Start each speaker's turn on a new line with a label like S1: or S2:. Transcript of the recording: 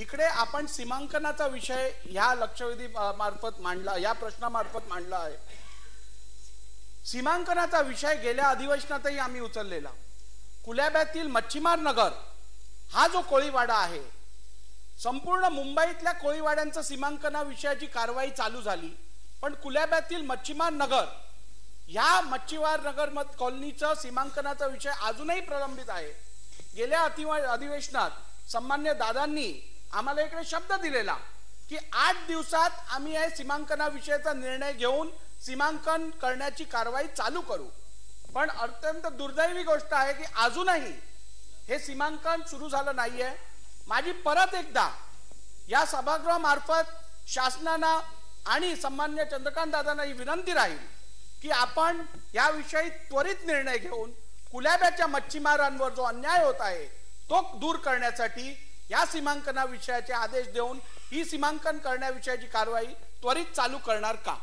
S1: इकडे आपण सीमांकनाचा विषय ह्या लक्षवेधी मार्फत मांडला, या प्रश्नामार्फत मांडला आहे। सीमांकनाचा विषय गेल्या अधिवेशनातही आम्ही उचललेला। कुलाब्यातील मच्छीमार नगर हा जो कोळीवाडा आहे, संपूर्ण मुंबईतल्या कोळीवाड्यांचं सीमांकनाविषयाची कारवाई चालू झाली, पण कुलाब्यातील मच्छीमार नगर या मच्छीमार नगर कॉलनीचं सीमांकनाचा विषय अजूनही प्रलंबित आहे। गेल्या अधिवेशनात सन्मान्य दादांनी आम्हाला इकडे शब्द दिलेला की 8 दिवसात आम्ही या सीमांकनाविषयीचा निर्णय घेऊन सीमांकन करण्याची कारवाई चालू करू। पण अत्यंत दुर्दैवी गोष्ट आहे की अजूनही हे सीमांकन सुरू झालं नाहीये। माझी परत एकदा या सभागृहामार्फत शासनाला आणि सन्मान्य चंद्रकांत दादांना ही विनंती राहील की आपण याविषयी त्वरित निर्णय घेऊन कुलाब्याच्या मच्छीमारांवर जो अन्याय होत आहे तो दूर करण्यासाठी या सीमांकनाविषयाचे आदेश देऊन ही सीमांकन करण्याविषयीची कारवाई त्वरित चालू करणार का?